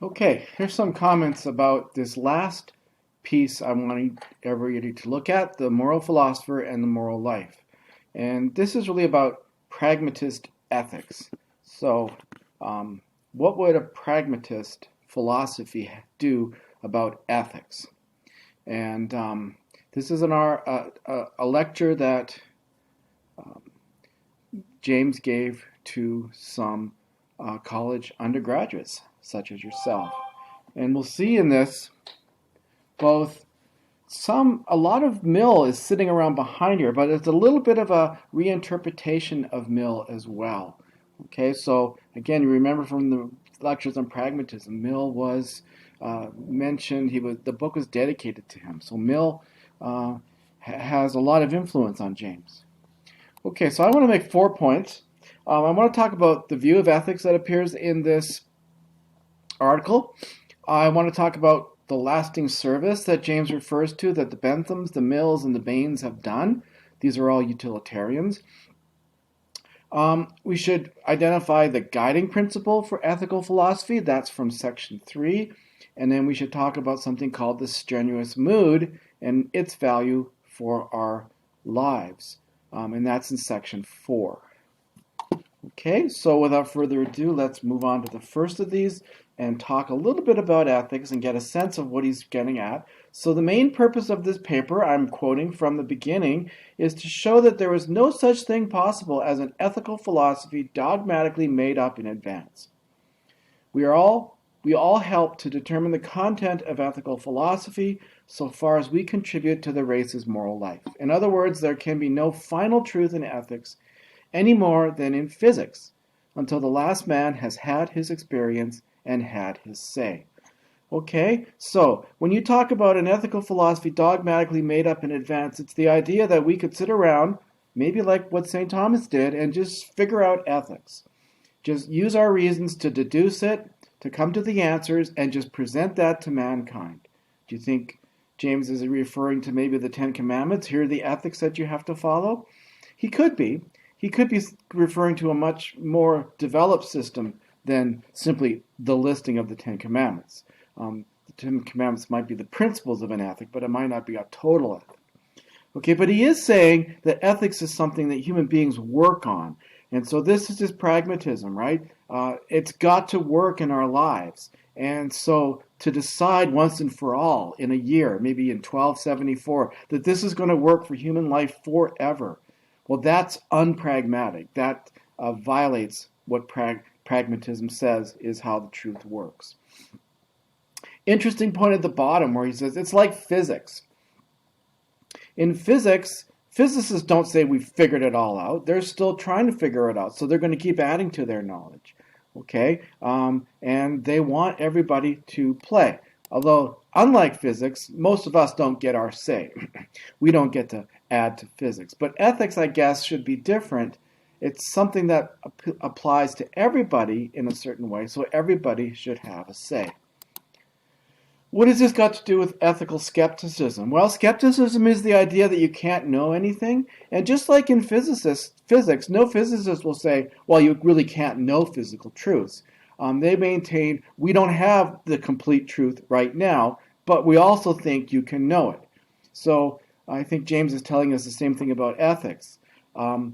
Okay, here's some comments about this last piece I want everybody to look at, the moral philosopher and the moral life. And this is really about pragmatist ethics. So, what would a pragmatist philosophy do about ethics? And this is a lecture that um, James gave to some college undergraduates, such as yourself. And we'll see in this both a lot of Mill is sitting around behind here, but it's a little bit of a reinterpretation of Mill as well. Okay, so again, you remember from the lectures on pragmatism, Mill was mentioned. The book was dedicated to him. So Mill has a lot of influence on James. Okay, so I want to make 4 points. I want to talk about the view of ethics that appears in this article. I want to talk about the lasting service that James refers to that the Benthams, the Mills, and the Baines have done. These are all utilitarians. We should identify the guiding principle for ethical philosophy. That's from section 3. And then we should talk about something called the strenuous mood and its value for our lives. And that's in section 4. Okay, so without further ado, let's move on to the first of these and talk a little bit about ethics and get a sense of what he's getting at. So the main purpose of this paper, I'm quoting from the beginning, is to show that there is no such thing possible as an ethical philosophy dogmatically made up in advance. We all help to determine the content of ethical philosophy so far as we contribute to the race's moral life. In other words, there can be no final truth in ethics any more than in physics, until the last man has had his experience and had his say. Okay, so when you talk about an ethical philosophy dogmatically made up in advance, it's the idea that we could sit around, maybe like what St. Thomas did, and just figure out ethics. Just use our reasons to deduce it, to come to the answers, and just present that to mankind. Do you think James is referring to maybe the Ten Commandments? Here are the ethics that you have to follow? He could be. He could be referring to a much more developed system than simply the listing of the Ten Commandments. The Ten Commandments might be the principles of an ethic, but it might not be a total ethic. Okay, but he is saying that ethics is something that human beings work on. And so this is just pragmatism, right? It's got to work in our lives. And so to decide once and for all in a year, maybe in 1274, that this is going to work for human life forever, well, that's unpragmatic. That violates what pragmatism says is how the truth works. Interesting point at the bottom where he says it's like physics. In physics, physicists don't say we've figured it all out. They're still trying to figure it out, so they're going to keep adding to their knowledge. Okay, and they want everybody to play. Although, unlike physics, most of us don't get our say. We don't get to add to physics. But ethics, I guess, should be different. It's something that applies to everybody in a certain way, so everybody should have a say. What has this got to do with ethical skepticism? Well, skepticism is the idea that you can't know anything. And just like in physics, no physicist will say, well, you really can't know physical truths. They maintain we don't have the complete truth right now, but we also think you can know it. So I think James is telling us the same thing about ethics. We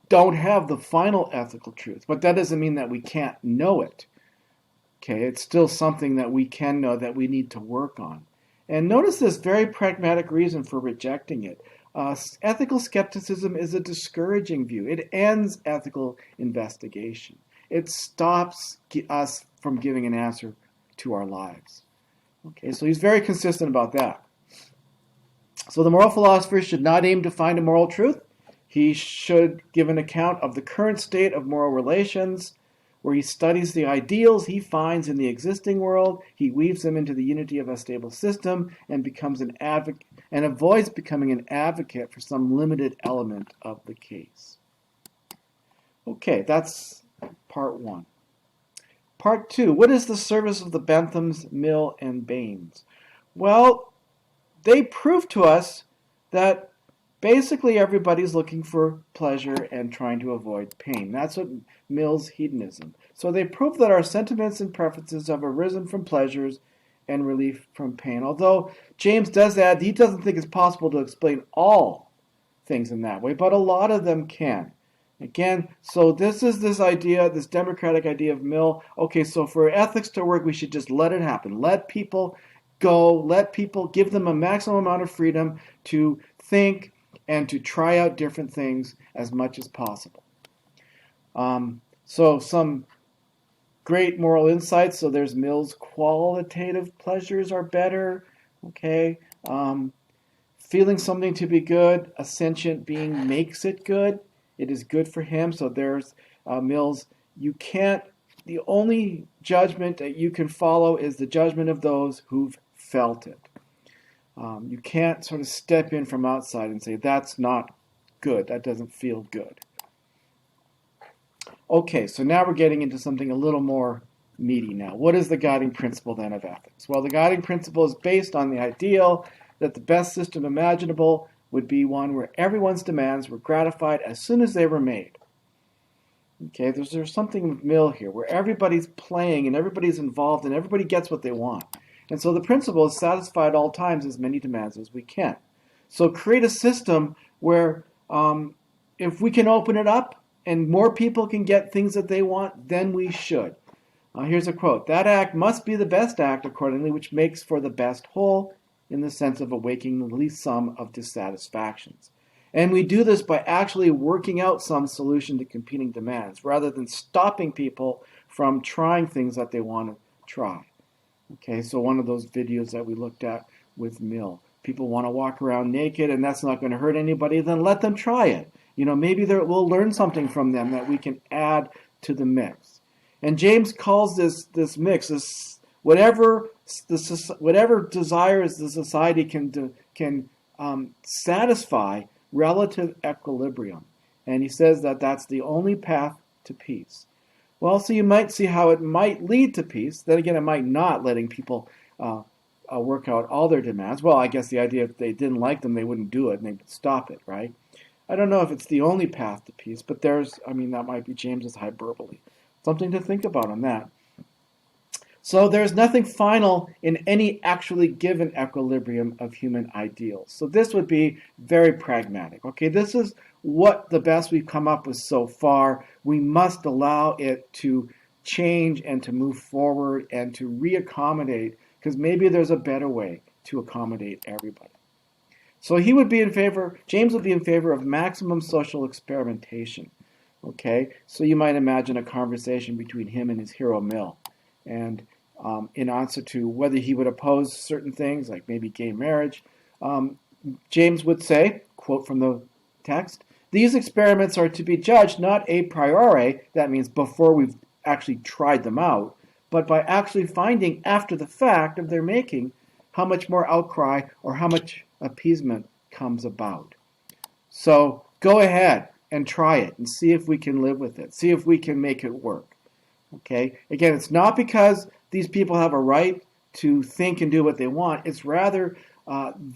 don't have the final ethical truth, but that doesn't mean that we can't know it. Okay, it's still something that we can know that we need to work on. And notice this very pragmatic reason for rejecting it. Ethical skepticism is a discouraging view. It ends ethical investigation. It stops us from giving an answer to our lives. Okay, so he's very consistent about that. So the moral philosopher should not aim to find a moral truth. He should give an account of the current state of moral relations, where he studies the ideals he finds in the existing world, he weaves them into the unity of a stable system, and becomes an advocate, and avoids becoming an advocate for some limited element of the case. Okay, that's part 1. Part 2, what is the service of the Benthams, Mill, and Baines? Well, they prove to us that Basically, everybody's looking for pleasure and trying to avoid pain. That's what Mill's hedonism. So they prove that our sentiments and preferences have arisen from pleasures and relief from pain. Although James does add, he doesn't think it's possible to explain all things in that way, but a lot of them can. Again, so this is this idea, this democratic idea of Mill. Okay, so for ethics to work, we should just let it happen. Let people go, let people, give them a maximum amount of freedom to think and to try out different things as much as possible. So some great moral insights. So there's Mill's qualitative pleasures are better. Okay. Feeling something to be good, a sentient being makes it good. It is good for him. So there's Mill's, you can't, the only judgment that you can follow is the judgment of those who've felt it. You can't sort of step in from outside and say, that's not good, that doesn't feel good. Okay, so now we're getting into something a little more meaty now. What is the guiding principle then of ethics? Well, the guiding principle is based on the ideal that the best system imaginable would be one where everyone's demands were gratified as soon as they were made. Okay, there's something with Mill here where everybody's playing and everybody's involved and everybody gets what they want. And so the principle is satisfy at all times as many demands as we can. So create a system where if we can open it up and more people can get things that they want, then we should. Here's a quote. That act must be the best act accordingly, which makes for the best whole in the sense of awakening the least sum of dissatisfactions. And we do this by actually working out some solution to competing demands rather than stopping people from trying things that they want to try. Okay, so one of those videos that we looked at with Mill. People want to walk around naked and that's not going to hurt anybody, then let them try it. You know, maybe we'll learn something from them that we can add to the mix. And James calls this mix, this whatever desires the society can satisfy relative equilibrium. And he says that that's the only path to peace. Well, so you might see how it might lead to peace. Then again, it might not, letting people work out all their demands. Well, I guess the idea if they didn't like them, they wouldn't do it and they'd stop it, right? I don't know if it's the only path to peace, but that might be James's hyperbole. Something to think about on that. So there's nothing final in any actually given equilibrium of human ideals. So this would be very pragmatic. Okay, this is what the best we've come up with so far. We must allow it to change and to move forward and to reaccommodate, because maybe there's a better way to accommodate everybody. So James would be in favor of maximum social experimentation. Okay, so you might imagine a conversation between him and his hero Mill. And in answer to whether he would oppose certain things, like maybe gay marriage, James would say, quote from the text, these experiments are to be judged not a priori, that means before we've actually tried them out, but by actually finding after the fact of their making how much more outcry or how much appeasement comes about. So go ahead and try it and see if we can live with it, see if we can make it work. Okay, again, it's not because these people have a right to think and do what they want. It's rather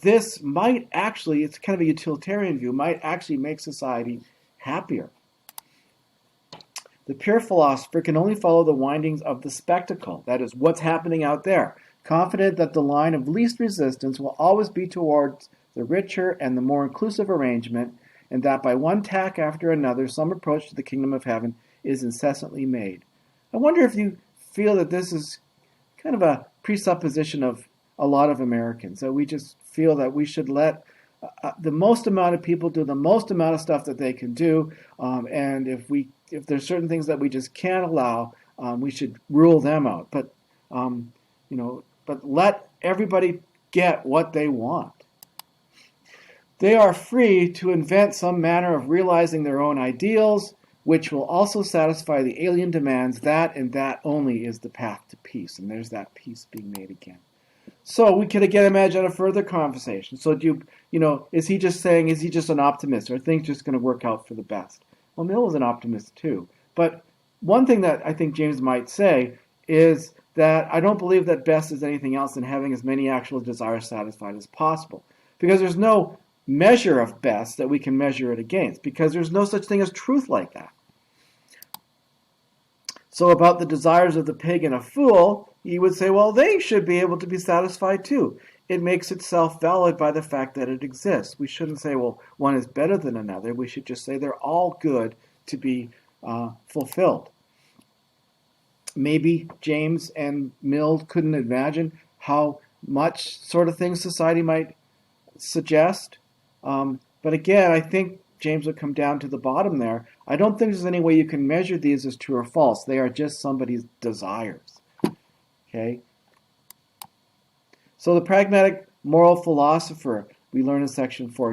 this might actually, it's kind of a utilitarian view, might actually make society happier. The pure philosopher can only follow the windings of the spectacle, that is, what's happening out there, confident that the line of least resistance will always be towards the richer and the more inclusive arrangement, and that by one tack after another, some approach to the kingdom of heaven is incessantly made. I wonder if you feel that this is kind of a presupposition of a lot of Americans, that we just feel that we should let the most amount of people do the most amount of stuff that they can do, and if there's certain things that we just can't allow, we should rule them out. But let everybody get what they want. They are free to invent some manner of realizing their own ideals, which will also satisfy the alien demands. That and that only is the path to peace. And there's that peace being made again. So we could again imagine a further conversation. So is he just an optimist? Or are things just going to work out for the best? Well, Mill is an optimist too. But one thing that I think James might say is that I don't believe that best is anything else than having as many actual desires satisfied as possible. Because there's no measure of best that we can measure it against, because there's no such thing as truth like that. So about the desires of the pig and a fool, you would say, well, they should be able to be satisfied too. It makes itself valid by the fact that it exists. We shouldn't say, well, one is better than another. We should just say they're all good to be fulfilled. Maybe James and Mill couldn't imagine how much sort of things society might suggest. But again, I think James would come down to the bottom there. I don't think there's any way you can measure these as true or false. They are just somebody's desires. Okay? So the pragmatic moral philosopher, we learn in section 4,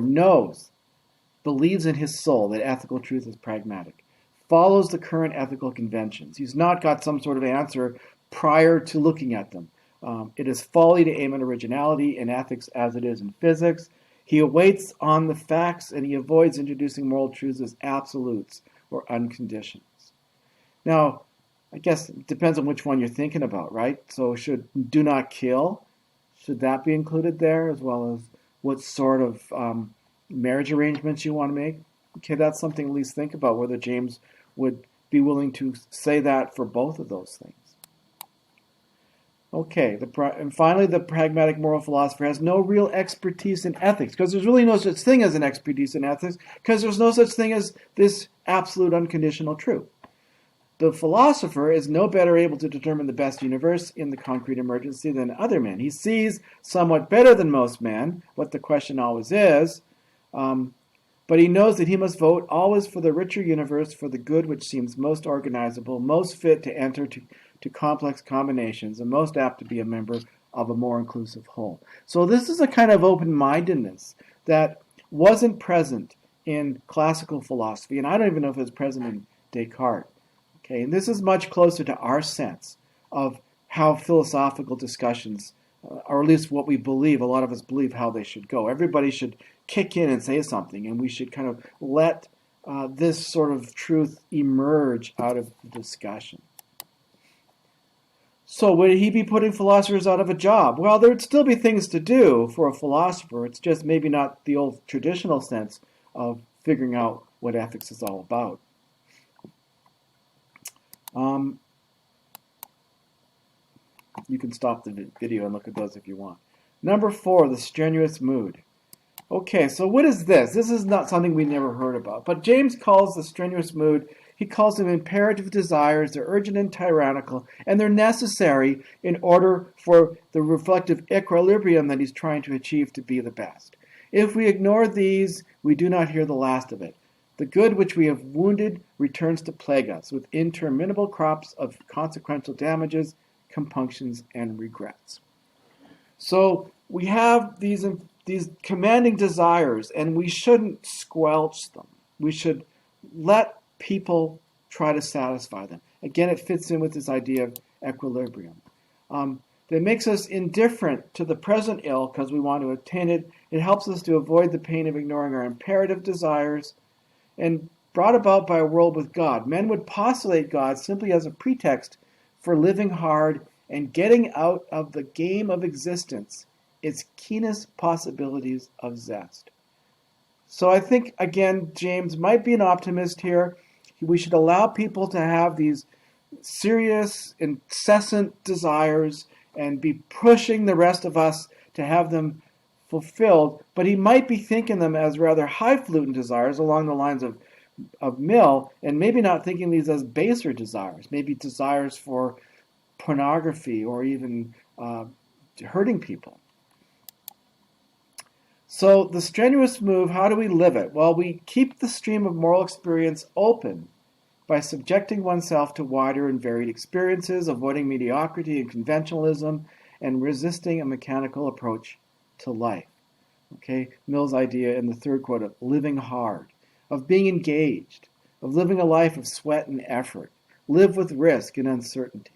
believes in his soul that ethical truth is pragmatic, follows the current ethical conventions. He's not got some sort of answer prior to looking at them. It is folly to aim at originality in ethics as it is in physics. He awaits on the facts, and he avoids introducing moral truths as absolutes or unconditions. Now, I guess it depends on which one you're thinking about, right? So should do not kill, should that be included there, as well as what sort of marriage arrangements you want to make? Okay, that's something at least think about, whether James would be willing to say that for both of those things. Okay, and finally, the pragmatic moral philosopher has no real expertise in ethics, because there's really no such thing as an expertise in ethics, because there's no such thing as this absolute unconditional truth. The philosopher is no better able to determine the best universe in the concrete emergency than other men. He sees somewhat better than most men what the question always is, but he knows that he must vote always for the richer universe, for the good which seems most organizable, most fit to enter to complex combinations, and most apt to be a member of a more inclusive whole. So this is a kind of open-mindedness that wasn't present in classical philosophy, and I don't even know if it was present in Descartes. Okay, and this is much closer to our sense of how philosophical discussions, or at least what we believe, a lot of us believe how they should go. Everybody should kick in and say something, and we should kind of let this sort of truth emerge out of the discussion. So would he be putting philosophers out of a job? Well, there would still be things to do for a philosopher. It's just maybe not the old traditional sense of figuring out what ethics is all about. You can stop the video and look at those if you want. Number 4, the strenuous mood. Okay, so what is this? This is not something we never heard about. But James calls the strenuous mood, he calls them imperative desires. They're urgent and tyrannical, and they're necessary in order for the reflective equilibrium that he's trying to achieve to be the best. If we ignore these, we do not hear the last of it. The good which we have wounded returns to plague us with interminable crops of consequential damages, compunctions, and regrets. So we have these commanding desires, and we shouldn't squelch them. We should let people try to satisfy them. Again, it fits in with this idea of equilibrium. That makes us indifferent to the present ill because we want to attain it. It helps us to avoid the pain of ignoring our imperative desires, and brought about by a world with God. Men would postulate God simply as a pretext for living hard and getting out of the game of existence its keenest possibilities of zest. So I think, again, James might be an optimist here. We should allow people to have these serious, incessant desires and be pushing the rest of us to have them fulfilled, but he might be thinking them as rather highfalutin desires along the lines of Mill, and maybe not thinking these as baser desires, maybe desires for pornography or even hurting people. So the strenuous move, how do we live it? Well, we keep the stream of moral experience open by subjecting oneself to wider and varied experiences, avoiding mediocrity and conventionalism, and resisting a mechanical approach to life. Okay, Mill's idea in the third quote of living hard, of being engaged, of living a life of sweat and effort, live with risk and uncertainty.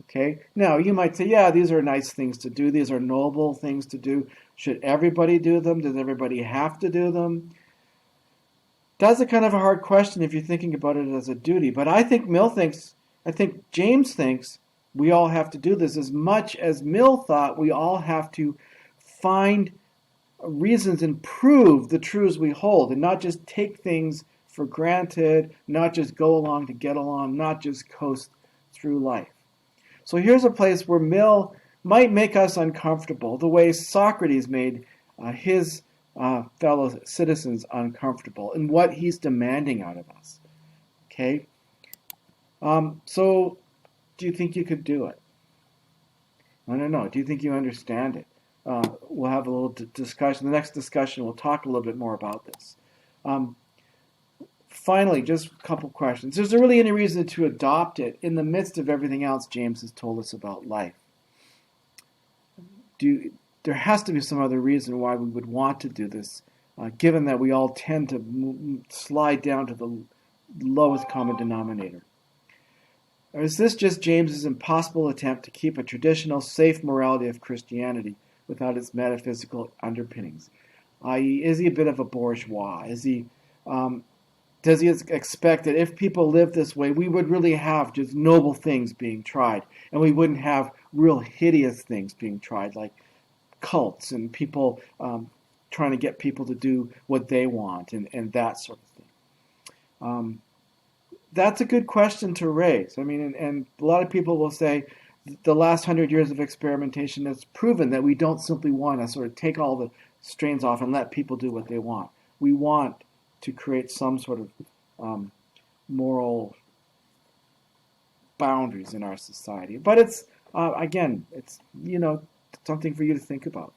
Okay, now you might say, yeah, these are nice things to do, these are noble things to do. Should everybody do them? Does everybody have to do them? That's a kind of a hard question if you're thinking about it as a duty, but I think James thinks we all have to do this as much as Mill thought we all have to find reasons and prove the truths we hold, and not just take things for granted, not just go along to get along, not just coast through life. So here's a place where Mill might make us uncomfortable, the way Socrates made his fellow citizens uncomfortable, and what he's demanding out of us. Okay? So do you think you could do it? I don't know. Do you think you understand it? We'll have a little discussion. The next discussion, we'll talk a little bit more about this. Finally, just a couple questions. Is there really any reason to adopt it in the midst of everything else James has told us about life? There has to be some other reason why we would want to do this, given that we all tend to slide down to the lowest common denominator. Or is this just James's impossible attempt to keep a traditional, safe morality of Christianity without its metaphysical underpinnings? I.e., is he a bit of a bourgeois? Does he expect that if people live this way, we would really have just noble things being tried, and we wouldn't have real hideous things being tried, like cults and people trying to get people to do what they want and that sort of thing? That's a good question to raise. I mean, and a lot of people will say the last 100 years of experimentation has proven that we don't simply want to sort of take all the strains off and let people do what they want. We want to create some sort of moral boundaries in our society. But it's, again, it's, something for you to think about.